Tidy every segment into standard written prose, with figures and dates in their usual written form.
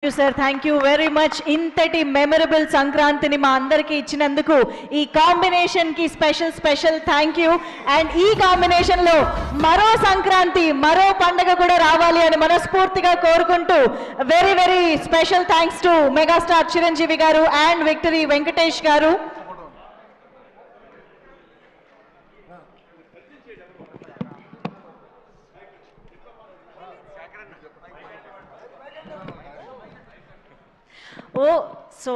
Sir thank you very much. ఇంతటి memorable సంక్రాంతిని మా అందరికి ఇచ్చినందుకు ఈ కాంబినేషన్ కి స్పెషల్ థ్యాంక్ యూ. అండ్ ఈ కాంబినేషన్ లో మరో సంక్రాంతి మరో పండుగ కూడా రావాలి అని మనస్ఫూర్తిగా కోరుకుంటూ very very special thanks to megastar Chiranjeevi గారు అండ్ విక్టరీ వెంకటేష్ గారు. సో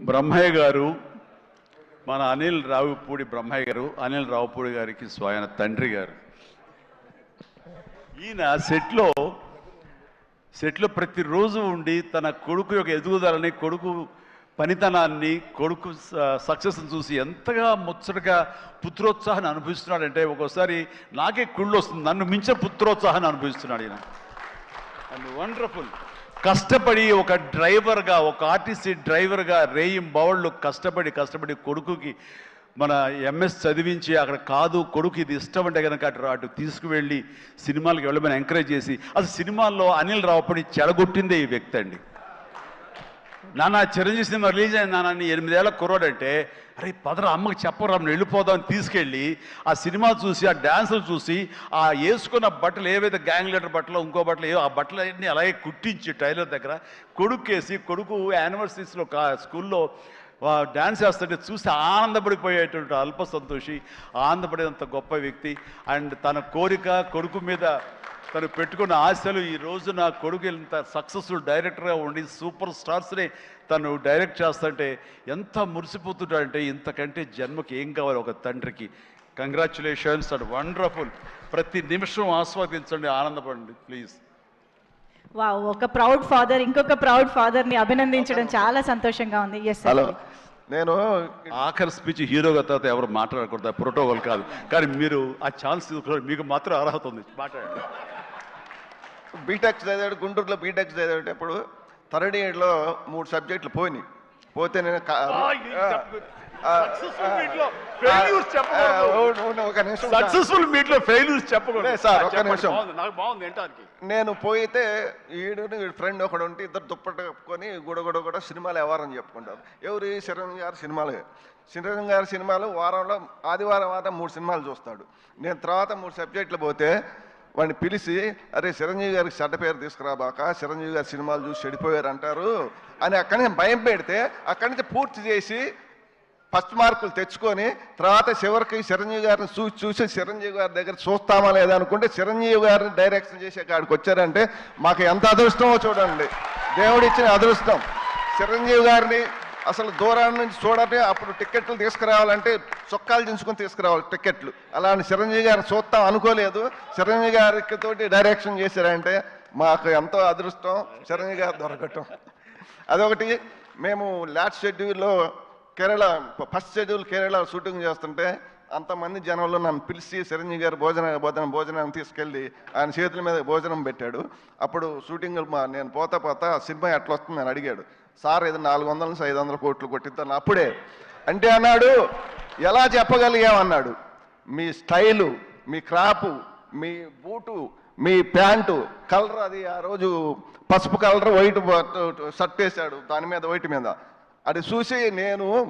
బ్రహ్మయ్య గారు, మన అనిల్ రావుపూడి బ్రహ్మయ్య గారు, అనిల్ రావుపూడి గారికి స్వయం తండ్రి గారు. ఈయన సెట్లో ప్రతిరోజు ఉండి తన కొడుకు యొక్క ఎదుగుదలని, కొడుకు పనితనాన్ని, కొడుకు సక్సెస్ని చూసి ఎంతగా ముచ్చటగా పుత్రోత్సాహాన్ని అనుభవిస్తున్నాడంటే ఒక్కోసారి నాకే కుళ్ళు వస్తుంది. నన్ను మించిన పుత్రోత్సాహాన్ని అనుభవిస్తున్నాడు ఈయన. And wonderful. కష్టపడి ఒక డ్రైవర్గా, ఒక ఆర్టీసీ డ్రైవర్గా రేయింబవళ్ళు కష్టపడి కొడుకుకి మన ఎంఎస్ చదివించి అక్కడ కాదు కొడుకు ఇది ఇష్టం అంటే కనుక అటు తీసుకువెళ్ళి సినిమాలకు వెళ్ళమని ఎంకరేజ్ చేసి అసలు సినిమాల్లో అనిల్ రావుపూడి చెడగొట్టిందే ఈ వ్యక్తి అండి. నాన్న చిరంజీవి సినిమా రిలీజ్ అయింది నాన్న 8 ఏళ్ల కుర్రోడంటే అరే పదరా అమ్మకి చెప్పరా వెళ్ళిపోదామని తీసుకెళ్ళి ఆ సినిమా చూసి ఆ డ్యాన్సులు చూసి ఆ వేసుకున్న బట్టలు ఏవైతే గ్యాంగ్ లీడర్ బట్టలు ఇంకో బట్టలు ఏవో ఆ బట్టలు అన్నీ అలాగే కుట్టించి టైలర్ దగ్గర కొడుకేసి కొడుకు యానివర్సరీస్లో స్కూల్లో డ్యాన్స్ చేస్తుంటే చూసి ఆనందపడిపోయేటువంటి అల్ప సంతోషి, ఆనందపడేంత గొప్ప వ్యక్తి. అండ్ తన కోరిక కొడుకు మీద తను పెట్టుకున్న ఆశలు ఈ రోజు నా కొడుకు ఇంత సక్సెస్ఫుల్ డైరెక్టర్గా ఉండి సూపర్ స్టార్స్ని తను డైరెక్ట్ చేస్తుంటే ఎంత మురిసిపోతుంటాడంటే ఇంతకంటే జన్మకి ఏం కావాలి ఒక తండ్రికి. Congratulations and wonderful. ప్రతి నిమిషం ఆస్వాదించండి, ఆనందపడండి ప్లీజ్. వావ్, ఒక ప్రౌడ్ ఫాదర్ ఇంకొక ప్రౌడ్ ఫాదర్ని అభినందించడం చాలా సంతోషంగా ఉంది. ఎస్ హలో, నేను ఆఖరి స్పీచ్ హీరోగా తర్వాత ఎవరు మాట్లాడకూడదు, ప్రోటోకాల్ కాదు, కానీ మీరు ఆ ఛాన్స్ మీకు మాత్రం అర్హత ఉంది, మాట్లాడండి. బీటెక్ చదివాడు, గుంటూరులో బీటెక్ చదివేటప్పుడు థర్డ్ ఇయర్లో 3 సబ్జెక్టులు పోతే నేను నేను పోయితే ఈడు ఫ్రెండ్ ఒకడు ఉంటే ఇద్దరు దుప్పట్టు కప్పుకొని కూడా సినిమాలు ఎవరని చెప్పుకుంటారు. ఎవరు? చిరంజీవి గారి సినిమాలు. చిరంజీవి గారి సినిమాలు వారంలో ఆదివారం 3 సినిమాలు చూస్తాడు. నేను తర్వాత 3 సబ్జెక్టులు పోతే వాడిని పిలిచి అరే చిరంజీవి గారికి చెడ్డ పేరు తీసుకురాబాక, చిరంజీవి గారి సినిమాలు చూసి చెడిపోయారు అంటారు అని అక్కడి నుంచి భయం పెడితే అక్కడి నుంచి పూర్తి చేసి ఫస్ట్ మార్కులు తెచ్చుకొని తర్వాత చివరికి చిరంజీవి గారిని చూసి చిరంజీవి గారి దగ్గర చూస్తామా లేదా అనుకుంటే చిరంజీవి గారిని డైరెక్షన్ చేసే కాడికి వచ్చారంటే మాకు ఎంత అదృష్టమో చూడండి. దేవుడిచ్చిన అదృష్టం. చిరంజీవి గారిని అసలు దూరాన్ని నుంచి చూడాలి, అప్పుడు టికెట్లు తీసుకురావాలంటే చొక్కాలు దించుకొని తీసుకురావాలి టికెట్లు. అలాంటి చిరంజీవి గారిని చూస్తాం అనుకోలేదు. చిరంజీవి గారికి తోటి డైరెక్షన్ చేశారంటే మాకు ఎంతో అదృష్టం చిరంజీవి గారు దొరకటం. అదొకటి. మేము లాస్ట్ షెడ్యూల్లో Kerala first schedule Kerala shooting చేస్తుంటే అంతమంది జనంలో నన్ను పిలిచి చిరంజీవి గారు భోజనం తీసుకెళ్ళి ఆయన చేతుల మీద భోజనం పెట్టాడు. అప్పుడు షూటింగ్ నేను పోతా సినిమా ఎట్లా వస్తుంది అని అడిగాడు. సార్ ఇది 400 నుంచి 500 కోట్లు కొట్టిద్దాను అప్పుడే అంటే అన్నాడు. ఎలా చెప్పగలిగామన్నాడు? మీ స్టైలు, మీ క్రాపు, మీ బూటు, మీ ప్యాంటు కలర్, అది ఆ రోజు పసుపు కలర్ వైట్ షర్ట్ వేశాడు, దాని మీద వైట్ మీద. అది చూసి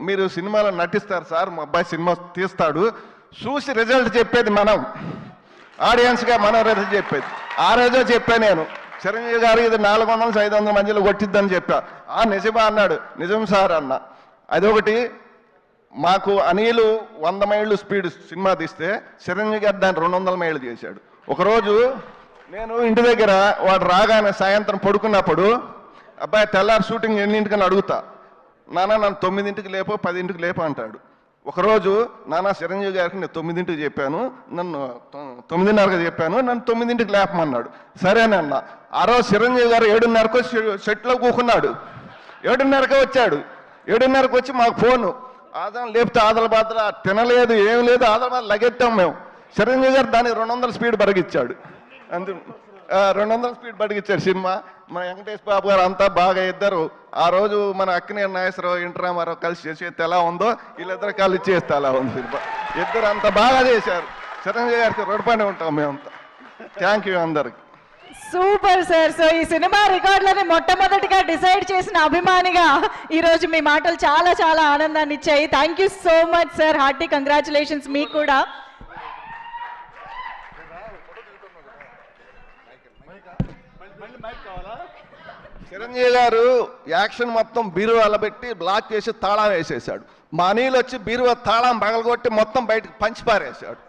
మీరు సినిమాలో నటిస్తారు సార్, మా అబ్బాయి సినిమా తీస్తాడు, చూసి రిజల్ట్ చెప్పేది మనం, ఆడియన్స్గా మనం రిజల్ట్ చెప్పేది. ఆ రోజే చెప్పా నేను చిరంజీవి గారు ఇది 400 నుంచి 500 మధ్యలో కొట్టిద్దని చెప్పా. నిజమా అన్నాడు. నిజం సార్ అన్న. అదొకటి. మాకు అనిలు 100 మైళ్ళు స్పీడ్ సినిమా తీస్తే చిరంజీవి గారు దాన్ని 200 మైళ్ళు చేశాడు. ఒకరోజు నేను ఇంటి దగ్గర వాడు రాగానే సాయంత్రం పడుకున్నప్పుడు అబ్బాయి తెల్లారి షూటింగ్ ఎన్నింటికని అడుగుతా. నాన్న నన్ను 9ంటికి లేపో 10ంటికి లేపో అంటాడు. ఒకరోజు నాన్న చిరంజీవి గారికి నేను 9ంటికి చెప్పాను, నన్ను 9:30కి చెప్పాను, నన్ను 9ంటికి లేపమన్నాడు. సరేనన్న. ఆ రోజు చిరంజీవి గారు 7:30కు సెట్లో కూకున్నాడు. 7:30కే వచ్చాడు. 7:30కి వచ్చి మాకు ఫోను ఆదరణ లేపితే ఆదలబాద్ర తినలేదు, ఏం లేదు, ఆదలబాద్ లగెత్తాం మేము. చిరంజీవి గారు దానికి 200 స్పీడ్ బరిగిచ్చాడు. అందు 200 స్పీడ్ బడిగిచ్చాడు సినిమా. మన వెంకటేష్ బాబు గారు అంతా బాగా ఇద్దరు ఆ రోజు మన అక్కినేని నాగేశ్వరరావు, ఎన్టీ రామారావు కలిసి చేసేది ఎలా ఉందో వీళ్ళిద్దరు కలిసి చేస్తే అలా ఉంది సినిమా. ఇద్దరు అంత బాగా చేశారు. చిరంజీవి గారికి రుణపడి ఉంటాం మేమంతా. థ్యాంక్ యూ అందరికి. Super sir. సో ఈ సినిమా రికార్డులని మొట్టమొదటిగా డిసైడ్ చేసిన అభిమానిగా ఈరోజు మీ మాటలు చాలా చాలా ఆనందాన్ని ఇచ్చాయి. Thank you so much sir. Hearty congratulations మీకు కూడా. చిరంజీవి గారు యాక్షన్ మొత్తం బీరువాలో పెట్టి బ్లాక్ చేసి తాళం వేసేసాడు. మా అనిల్ వచ్చి బీరువా తాళం పగలగొట్టి మొత్తం బయటకు పంచి పారేశాడు.